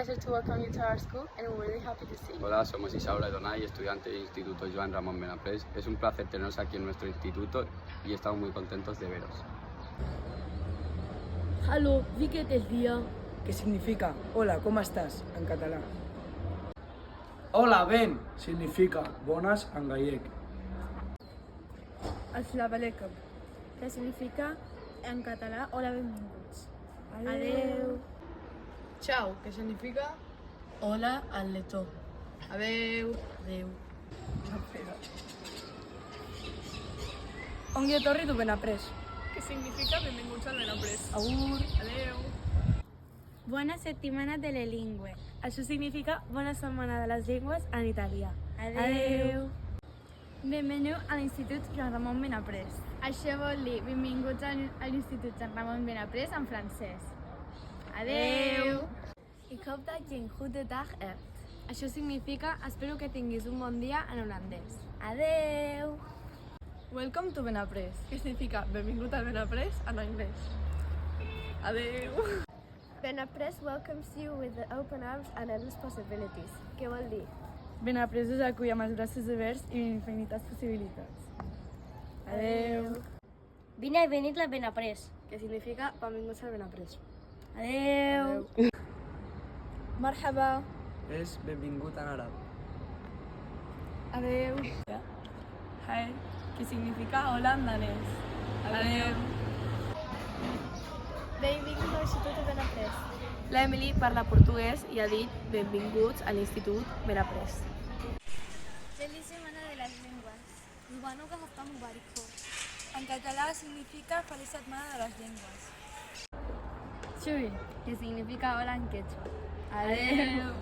pleasure to welcome you to our school and we're really happy to see you. Hola, somos Isaura Donay, estudiante del Instituto Joan Ramón Benaprés. Es un placer teneros aquí en nuestro instituto y estamos muy contentos de veros. Hallo, wie geht es dir? ¿Qué significa hola, ¿cómo estás? En català. Hola, ben, significa bones en gallec. Assalamu alaikum, que significa en català hola, benvinguts. Adeu. Ciao, que significa hola al letó. Adeu. Adeu. Ongi etorri du Benaprés. Que significa benvinguts al Benaprés. Agur. Adeu. Buona settimana delle lingue. Això significa bona setmana de les llengües en italià. Adeu. Benveniu a l'Institut Joan Ramon Benaprés. Això vol dir benvinguts a l'Institut Joan Ramon Benaprés en francès. Adeu. Ik hoop dat je een goede dag hebt. Això significa espero que tinguis un bon dia en holandès. Adeu. Welcome to Benaprés, que significa benvingut al Benaprés en anglès. Adeu. Benaprés welcomes you with the open arms and endless possibilities. Què vol dir? Benaprés us acull amb els braços oberts i infinites possibilitats. Adeu. Vine venit a Benaprés. Que significa benvinguts al Benaprés. Adeu. Marhaba. És benvingut en àrab. Adeu. Hi, que significa hola en danès. Adeu. Benvinguts a l'Institut de Benaprés. L'Emily parla portuguès i ha dit benvinguts a l'Institut Benaprés. Feliz Semana de las Lenguas. Rubanuka Hafta Mubarak. En català significa feliç setmana de les llengües. Chuy, que significa hola en quechua. Adeu.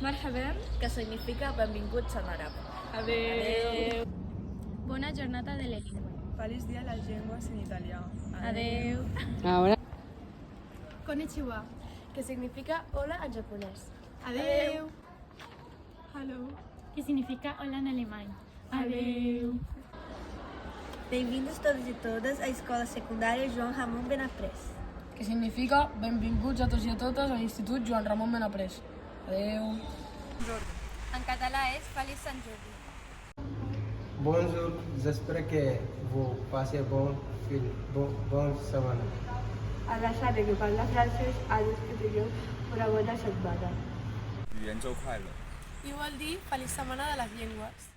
Marhaban, que significa benvinguts en àrab. adeu. Bona jornada de la llengua. Feliç dia a les llengües en italià. Adeu. Konnichiwa, que significa hola en japonès. Adeu. Hello. Que significa hola en alemany. Adeu. Bem-vindos todos e todas à Escola Secundária João Ramon Benaprés. Que significa benvinguts a tots i a totes a l'Institut Joan Ramon Benaprés. Adeu. En català és feliç Sant Jordi. Bonjour, j'espère que vous passez bonne semaine. A la Sara que parla francès ha despedir una bona setmana. 语言周快乐。I vol dir feliç setmana de les llengües.